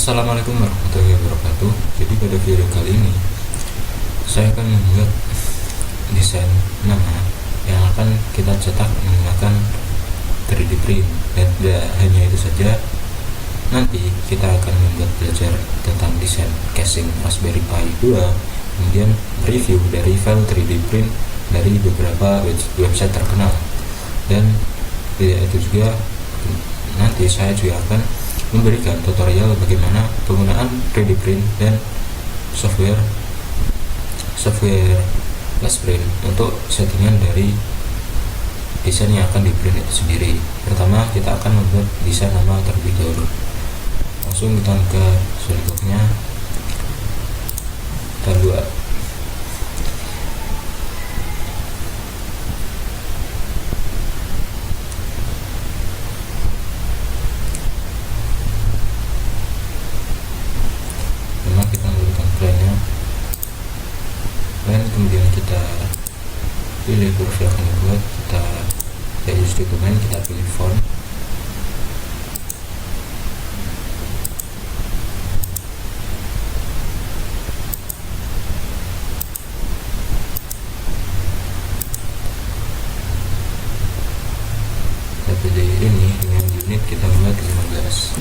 Assalamualaikum warahmatullahi wabarakatuh. Jadi pada video kali ini saya akan membuat desain nama yang akan kita cetak menggunakan 3D print. Dan tidak hanya itu saja, nanti kita akan belajar tentang desain casing Raspberry Pi 2, kemudian review dari file 3D print dari beberapa website terkenal. Dan tidak itu juga, nanti saya juga akan memberikan tutorial bagaimana penggunaan 3D print dan software flash print untuk settingan dari desain yang akan di print itu sendiri. Pertama, kita akan membuat desain nama terlebih dahulu. Langsung kita ke SolidWorks-nya, kita buat. Dan kemudian kita pilih huruf yang akan dibuat, kita use dokumen, kita pilih font, kita pilih ini dengan unit, kita buat 15.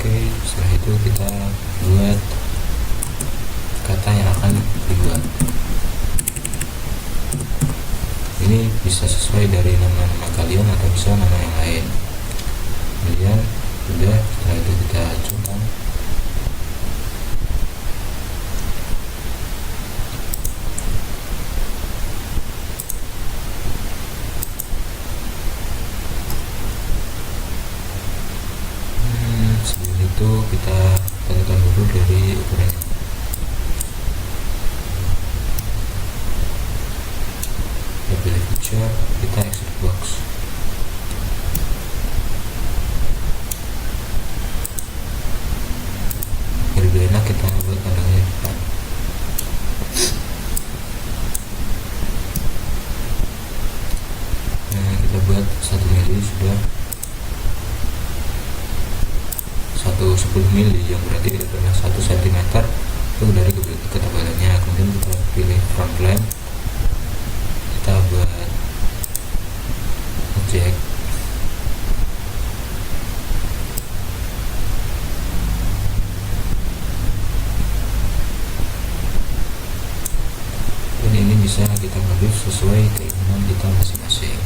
Oke, setelah itu kita buat kata yang akan dibuat. Ini bisa sesuai dari nama-nama kalian atau bisa nama yang lain. Kemudian sudah, setelah itu kita centang. Sebelum itu kita tentukan dulu dari ukuran. Pilih feature, kita exit box. Lebih enak kita buat kandangnya depan. Nah, kita buat 1 mili sudah 10 mili, yang berarti adalah 1 cm itu dari ketebalannya. Kemudian kita pilih front line, kita buat objek, dan ini bisa kita modif sesuai keinginan kita masing-masing.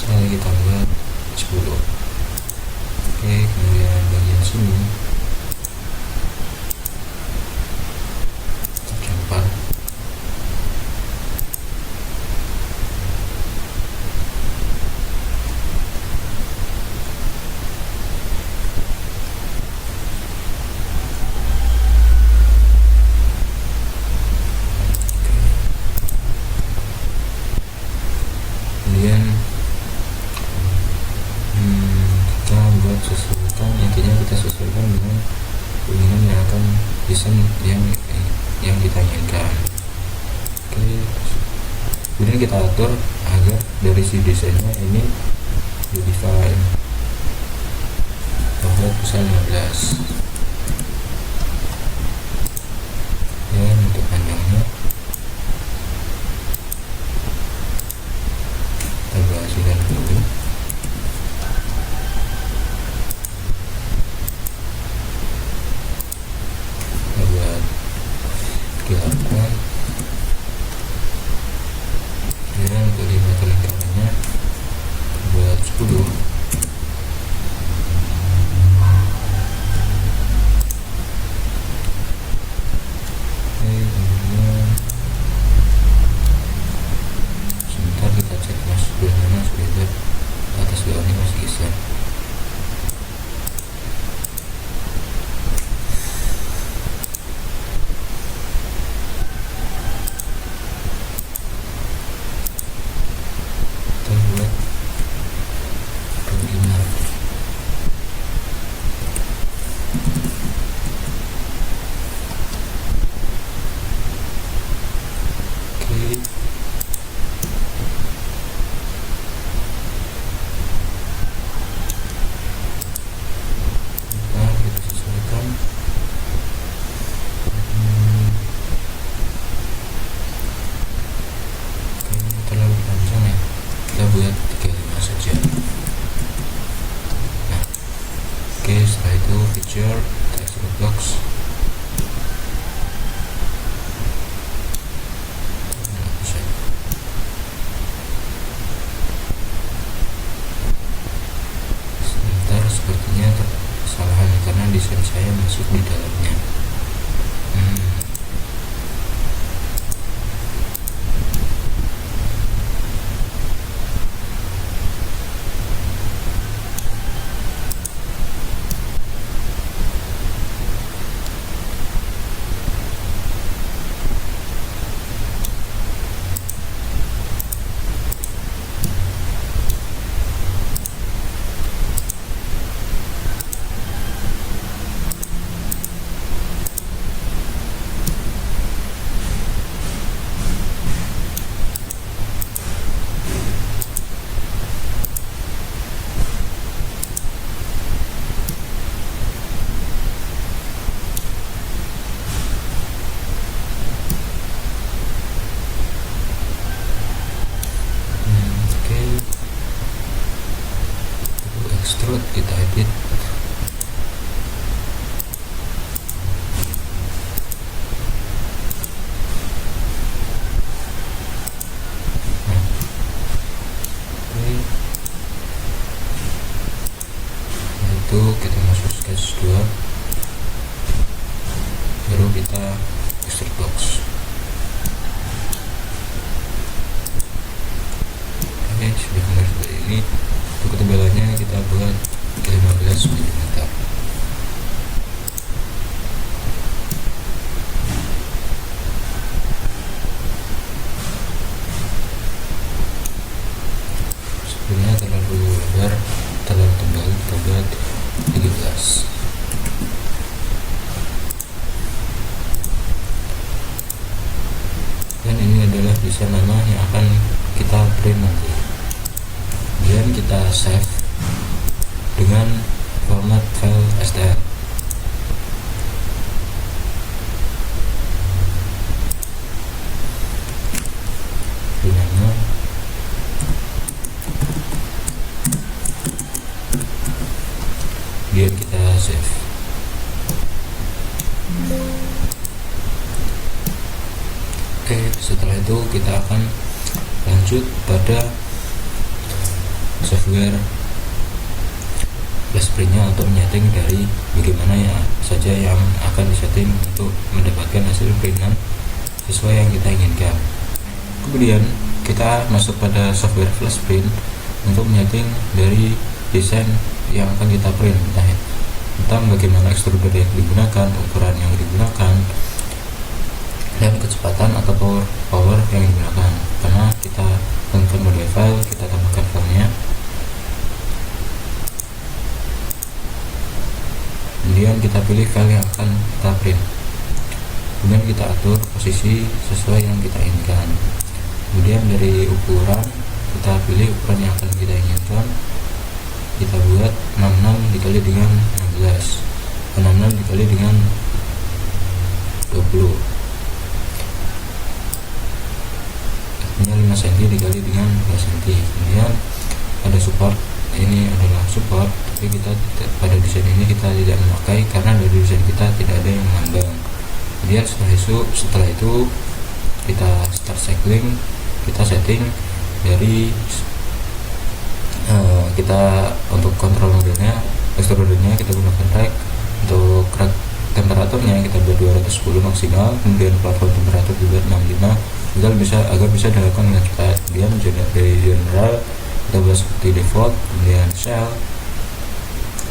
Misalnya kita buat 10. Oke, kemudian bagian sini kita buat sesuaikan, intinya kita sesuaikan dengan keinginan yang akan desain yang kita inginkan. Oke, kemudian kita atur agar dari si desainnya ini di define buat besar 15. Dan untuk panjangnya kita bahaskan dulu. Dilakukan, dan untuk diameter lingkarannya buat 10. masuk di dalamnya. Extrude kita edit. Itu kita masuk sketch 2, baru kita extrude box. Oke, sudah kembali seperti ini. Untuk ketebalannya kita buat 15 mm. Sebenarnya terlalu lebar, terlalu tebal, kita buat 13. Dan ini adalah desain nama yang akan kita print nanti. Kemudian kita save dengan format file STL. Kemudian kita save. Oke, setelah itu kita akan lanjut pada software flash print-nya untuk menyeting dari bagaimana ya saja yang akan disetting untuk mendapatkan hasil printan sesuai yang kita inginkan. Kemudian kita masuk pada software flash print untuk menyeting dari desain yang akan kita print, tentang bagaimana extruder yang digunakan, ukuran yang digunakan, dan kecepatan atau power yang digunakan. Karena kita tentukan model file, kita tambahkan filenya, kemudian kita pilih file yang akan kita print, kemudian kita atur posisi sesuai yang kita inginkan. Kemudian dari ukuran kita pilih ukuran yang akan kita inginkan, kita buat 66 dikali dengan 16, 66 dikali dengan 20, artinya 5 cm dikali dengan 2 cm. Kemudian ada support, ini adalah support, tapi kita pada desain ini kita tidak memakai karena dari desain kita tidak ada yang mengambang. Kemudian setelah itu kita start cycling, kita setting dari kita untuk kontrol modelnya, extrudernya kita gunakan rack. Untuk rack temperaturnya kita buat 210 maksimal, kemudian plafon temperatur juga 65 agar bisa dilakukan dengan cepat. Kemudian dari general kita buat seperti default, kemudian shell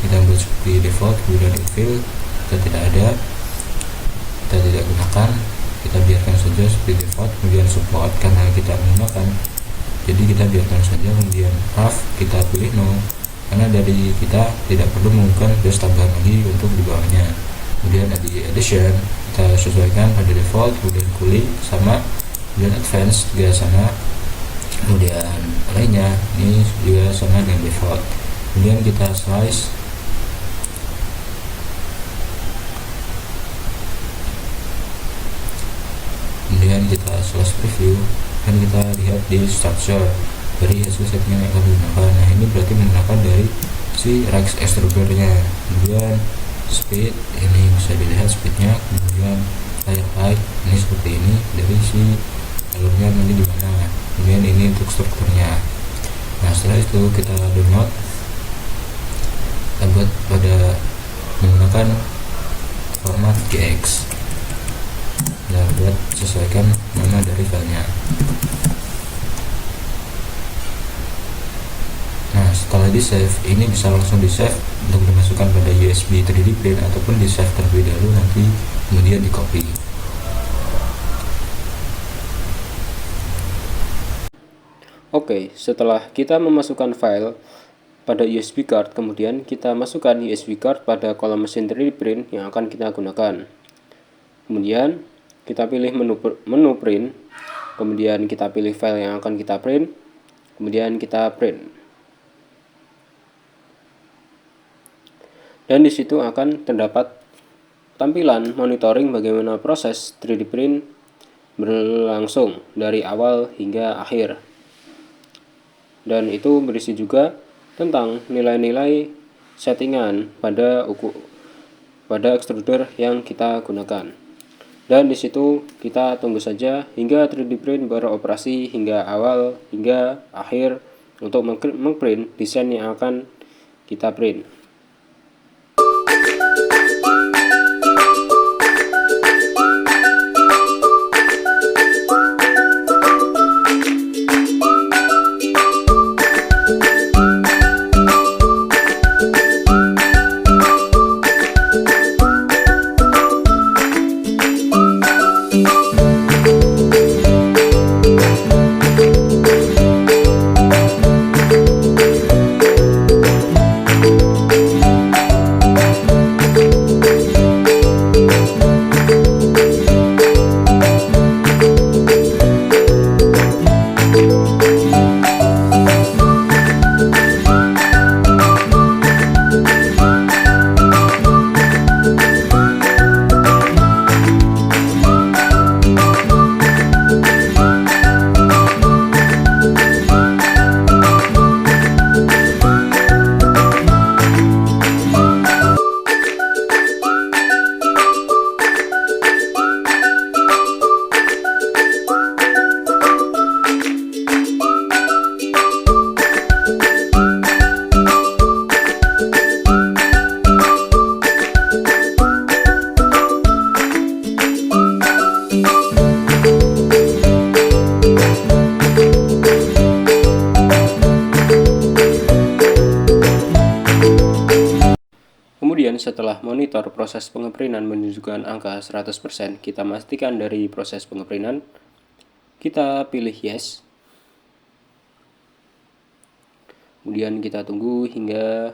kita buat seperti default, kemudian infill kita tidak gunakan, kita biarkan saja seperti default. Kemudian support karena kita menggunakan, jadi kita biarkan saja. Kemudian rough kita pilih no, karena dari kita tidak perlu menggunakan base tambahan lagi untuk di bawahnya. Kemudian di addition kita sesuaikan pada default, kemudian cooling sama, kemudian advance juga sama, kemudian lainnya ini juga sama dengan default. Kemudian kita slice, kemudian kita slice preview, dan kita lihat di structure dari hasil settingan yang kami gunakan. Nah, ini berarti menggunakan dari si rack extrudernya. Kemudian speed, ini bisa dilihat speednya. Kemudian layer height, ini seperti ini dari si alurnya nanti di mana. Kemudian ini untuk strukturnya. Nah, setelah itu kita download, kita buat pada menggunakan format GX. Nah, buat sesuaikan nama dari filenya. Nah, setelah di save, ini bisa langsung di save untuk dimasukkan pada USB 3D print ataupun di save terlebih dahulu, nanti kemudian di copy. Oke, setelah kita memasukkan file pada USB card, kemudian kita masukkan USB card pada kolom mesin 3D print yang akan kita gunakan. Kemudian kita pilih menu print, kemudian kita pilih file yang akan kita print, kemudian kita print. Dan di situ akan terdapat tampilan monitoring bagaimana proses 3D print berlangsung dari awal hingga akhir. Dan itu berisi juga tentang nilai-nilai settingan pada extruder yang kita gunakan. Dan di situ kita tunggu saja hingga 3D print beroperasi hingga awal hingga akhir untuk mengprint desain yang akan kita print. Kemudian setelah monitor proses pengeprintan menunjukkan angka 100%, kita pastikan dari proses pengeprintan, kita pilih yes. Kemudian kita tunggu hingga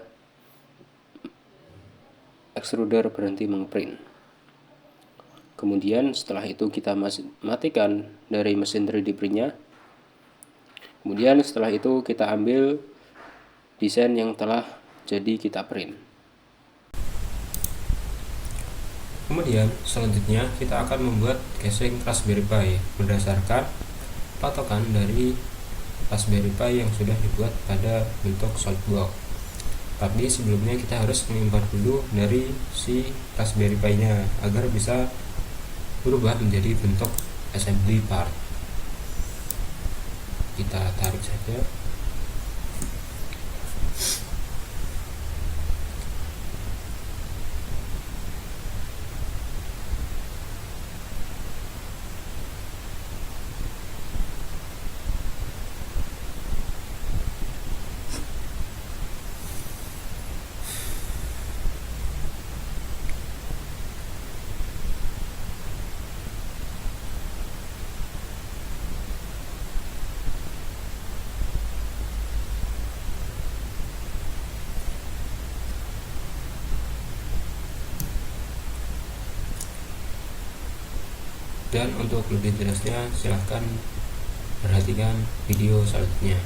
extruder berhenti mengeprint. Kemudian setelah itu kita matikan dari mesin 3D printnya. Kemudian setelah itu kita ambil desain yang telah jadi kita print. Kemudian selanjutnya kita akan membuat casing Raspberry Pi berdasarkan patokan dari Raspberry Pi yang sudah dibuat pada bentuk SolidBox. Tapi sebelumnya kita harus mengimport dulu dari si Raspberry Pi-nya agar bisa berubah menjadi bentuk assembly part. Kita tarik saja. Dan untuk lebih jelasnya silahkan perhatikan video selanjutnya.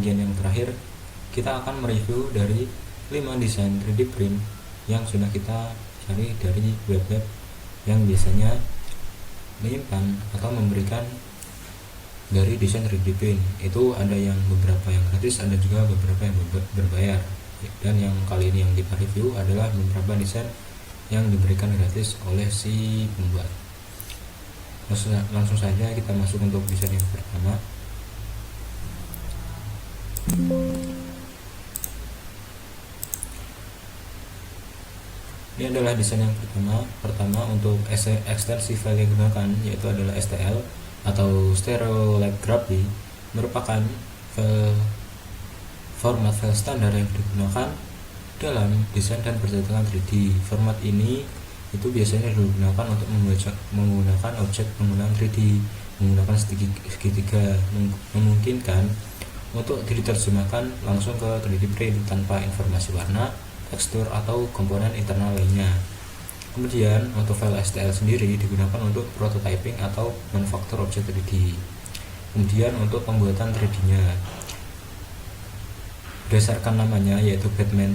bagian yang terakhir kita akan mereview dari 5 desain 3D print yang sudah kita cari dari web-web yang biasanya menyimpan atau memberikan dari desain 3D print. Itu ada yang beberapa yang gratis, ada juga beberapa yang berbayar. Dan yang kali ini yang kita review adalah beberapa desain yang diberikan gratis oleh si pembuat. Langsung saja kita masuk untuk desain yang pertama. Ini adalah desain yang pertama untuk ekstensi file yang digunakan, yaitu adalah STL atau stereolithography, merupakan format file standar yang digunakan dalam desain dan percetakan 3D. Format ini itu biasanya digunakan untuk menggunakan objek penggunaan 3D, menggunakan segitiga, memungkinkan untuk diterjemahkan langsung ke 3D print tanpa informasi warna, tekstur, atau komponen internal lainnya. Kemudian untuk file STL sendiri digunakan untuk prototyping atau manufaktur objek 3D. Kemudian untuk pembuatan 3D-nya, berdasarkan namanya yaitu Batman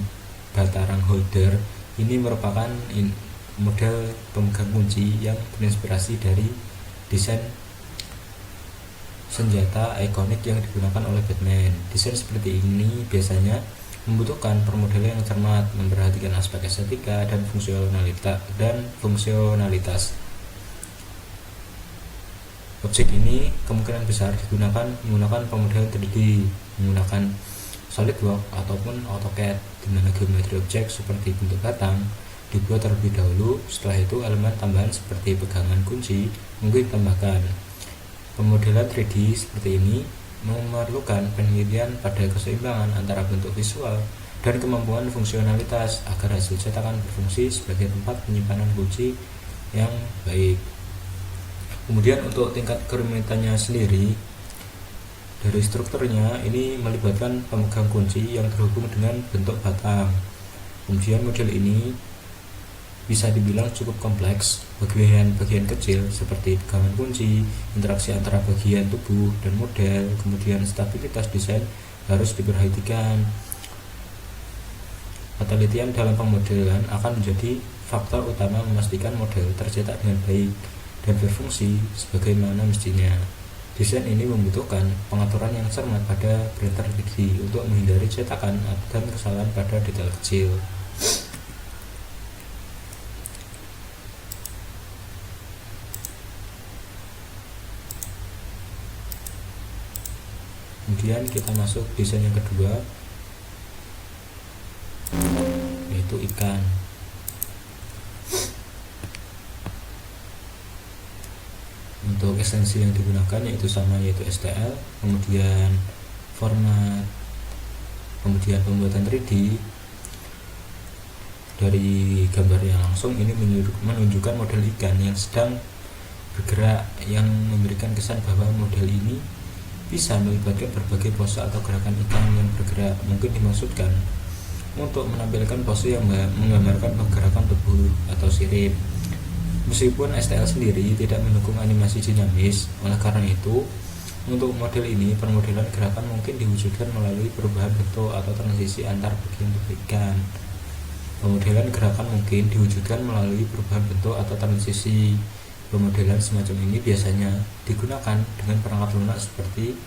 Batarang Holder, ini merupakan model pemegang kunci yang terinspirasi dari desain senjata ikonik yang digunakan oleh Batman. Desain seperti ini biasanya membutuhkan permodelan yang cermat, memperhatikan aspek estetika dan fungsionalitas. Objek ini kemungkinan besar digunakan menggunakan pemodelan 3D menggunakan SolidWorks ataupun AutoCAD, di mana geometri objek seperti bentuk batang dibuat terlebih dahulu. Setelah itu elemen tambahan seperti pegangan kunci mungkin ditambahkan. Pemodelan 3D seperti ini memerlukan penelitian pada keseimbangan antara bentuk visual dan kemampuan fungsionalitas agar hasil cetakan berfungsi sebagai tempat penyimpanan kunci yang baik. Kemudian untuk tingkat kerumitannya sendiri, dari strukturnya ini melibatkan pemegang kunci yang terhubung dengan bentuk batang. Kemudian model ini bisa dibilang cukup kompleks. Bagian-bagian kecil seperti pegangan kunci, interaksi antara bagian tubuh dan model, kemudian stabilitas desain harus diperhatikan. Penelitian dalam pemodelan akan menjadi faktor utama memastikan model tercetak dengan baik dan berfungsi sebagaimana mestinya. Desain ini membutuhkan pengaturan yang cermat pada printer 3D untuk menghindari cetakan dan kesalahan pada detail kecil. Kemudian kita masuk desain yang kedua, yaitu ikan. Untuk ekstensi yang digunakan yaitu STL, kemudian format, kemudian pembuatan 3D. Dari gambar yang langsung ini menunjukkan model ikan yang sedang bergerak, yang memberikan kesan bahwa model ini bisa melibatkan berbagai pose atau gerakan ikan yang bergerak. Mungkin dimaksudkan untuk menampilkan pose yang menggambarkan pergerakan tubuh atau sirip. Meskipun STL sendiri tidak mendukung animasi dinamis, oleh karena itu untuk model ini permodelan gerakan mungkin diwujudkan melalui perubahan bentuk atau transisi antar bagian tubuh ikan. Pemodelan gerakan mungkin diwujudkan melalui perubahan bentuk atau transisi. Pemodelan semacam ini biasanya digunakan dengan perangkat lunak seperti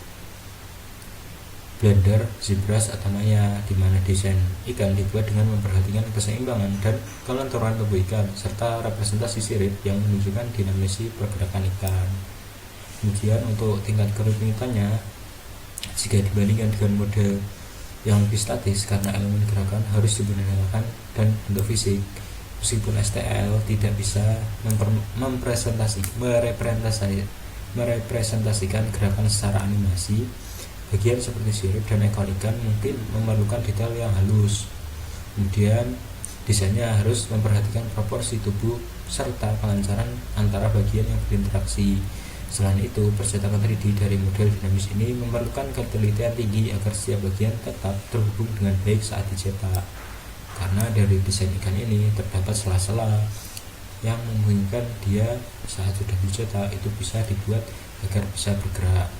Blender, ZBrush, atau Maya, di mana desain ikan dibuat dengan memperhatikan keseimbangan dan kelenturan tubuh ikan serta representasi sirip yang menunjukkan dinamisi pergerakan ikan. Kemudian untuk tingkat kerumitannya, jika dibandingkan dengan model yang lebih statis karena elemen gerakan harus dibenarkan dan bentuk fisik. Meskipun STL tidak bisa merepresentasikan gerakan secara animasi, bagian seperti sirip dan ekor ikan mungkin memerlukan detail yang halus. Kemudian desainnya harus memperhatikan proporsi tubuh serta kelancaran antara bagian yang berinteraksi. Selain itu, percetakan 3D dari model dinamis ini memerlukan ketelitian tinggi agar setiap bagian tetap terhubung dengan baik saat dicetak. Karena dari desain ikan ini terdapat sela-sela yang memungkinkan dia saat sudah dicetak itu bisa dibuat agar bisa bergerak.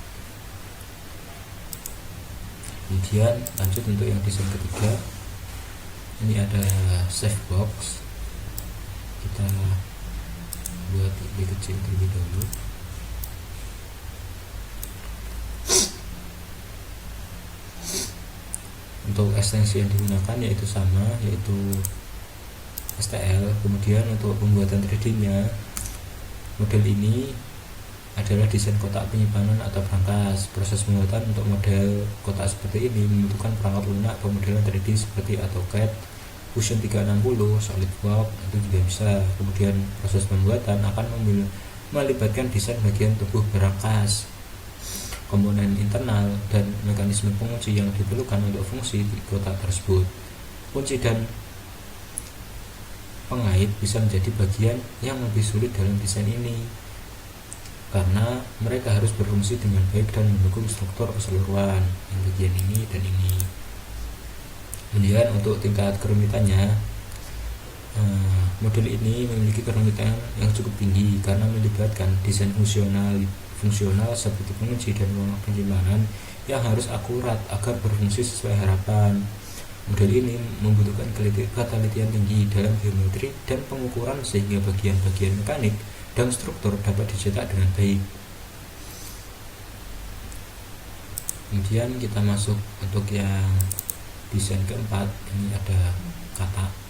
Kemudian lanjut untuk yang desain ketiga, ini ada save box. Kita buat lebih kecil terlebih dahulu. Untuk ekstensi yang digunakan yaitu sama, yaitu STL. Kemudian untuk pembuatan 3D nya, model ini adalah desain kotak penyimpanan atau brankas. Proses pembuatan untuk model kotak seperti ini membutuhkan perangkat lunak pemodelan 3D seperti AutoCAD, Fusion 360, SolidWorks itu juga bisa. Kemudian proses pembuatan akan melibatkan desain bagian tubuh brankas, komponen internal, dan mekanisme pengunci yang diperlukan untuk fungsi di kotak tersebut. Kunci dan pengait bisa menjadi bagian yang lebih sulit dalam desain ini karena mereka harus berfungsi dengan baik dan mendukung struktur keseluruhan yang bagian ini dan ini. Kemudian untuk tingkat kerumitannya, model ini memiliki kerumitan yang cukup tinggi karena melibatkan desain fungsional seperti pengunci dan ruang penyimpanan yang harus akurat agar berfungsi sesuai harapan. Model ini membutuhkan ketelitian tinggi dalam geometri dan pengukuran sehingga bagian-bagian mekanik dan struktur dapat dicetak dengan baik. Kemudian kita masuk untuk yang desain keempat. Ini ada kata.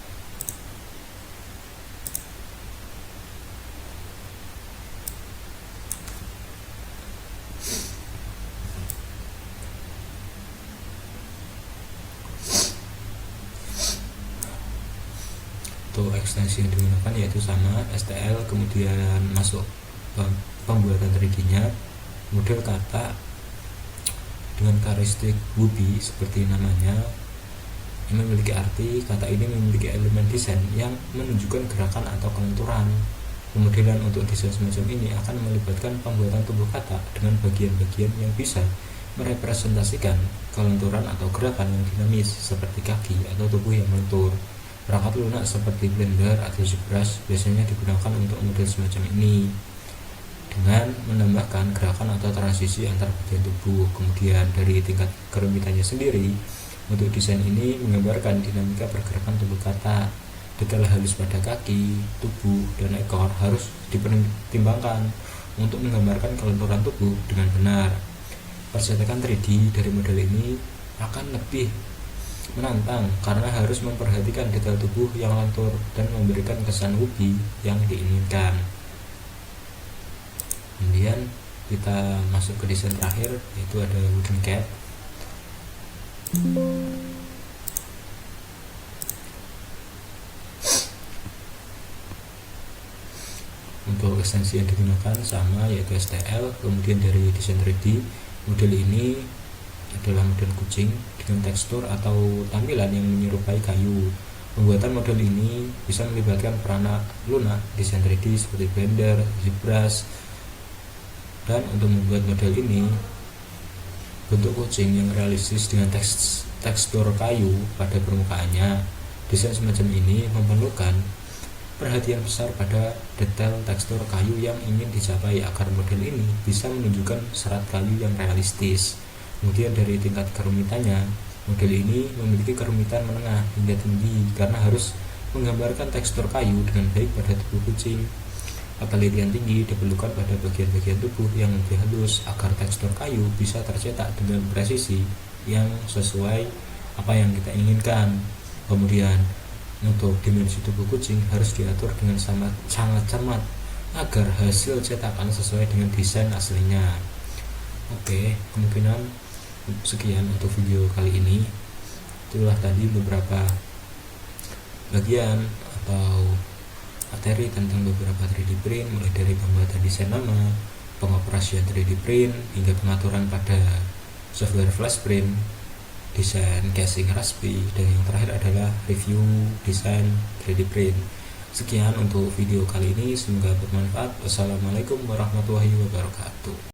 Untuk ekstensi yang digunakan yaitu sama, STL. Kemudian masuk pembuatan 3D nya, model kata dengan karakteristik would-be seperti namanya yang memiliki arti. Kata ini memiliki elemen desain yang menunjukkan gerakan atau kelenturan. Pemodelan untuk desain semacam ini akan melibatkan pembuatan tubuh kata dengan bagian-bagian yang bisa merepresentasikan kelenturan atau gerakan yang dinamis seperti kaki atau tubuh yang melentur. Perangkat lunak seperti Blender atau ZBrush biasanya digunakan untuk model semacam ini dengan menambahkan gerakan atau transisi antar bagian tubuh. Kemudian dari tingkat kerumitannya sendiri, untuk desain ini menggambarkan dinamika pergerakan tubuh kata. Detail halus pada kaki, tubuh, dan ekor harus dipertimbangkan untuk menggambarkan kelenturan tubuh dengan benar. Percetakan 3D dari model ini akan lebih menantang karena harus memperhatikan detail tubuh yang lentur dan memberikan kesan would-be yang diinginkan. Kemudian kita masuk ke desain terakhir, yaitu ada wooden cat. Untuk ekstensi yang digunakan sama, yaitu STL. Kemudian dari desain 3D, model ini adalah model kucing dengan tekstur atau tampilan yang menyerupai kayu. Pembuatan model ini bisa melibatkan perangkat lunak desain 3D seperti Blender, ZBrush. Dan untuk membuat model ini, bentuk kucing yang realistis dengan tekstur kayu pada permukaannya. Desain semacam ini memerlukan perhatian besar pada detail tekstur kayu yang ingin dicapai agar model ini bisa menunjukkan serat kayu yang realistis. Kemudian dari tingkat kerumitannya, model ini memiliki kerumitan menengah hingga tinggi karena harus menggambarkan tekstur kayu dengan baik pada tubuh kucing. Ketelitian tinggi diperlukan pada bagian-bagian tubuh yang lebih halus agar tekstur kayu bisa tercetak dengan presisi yang sesuai apa yang kita inginkan. Kemudian untuk dimensi tubuh kucing harus diatur dengan sangat cermat agar hasil cetakan sesuai dengan desain aslinya. Oke, kemungkinan sekian untuk video kali ini. Itulah tadi beberapa bagian atau materi tentang beberapa 3D print, mulai dari pembuatan desain nama, pengoperasian 3D print, hingga pengaturan pada software flash print, desain casing Raspi, dan yang terakhir adalah review desain 3D print. Sekian untuk video kali ini, semoga bermanfaat. Wassalamualaikum warahmatullahi wabarakatuh.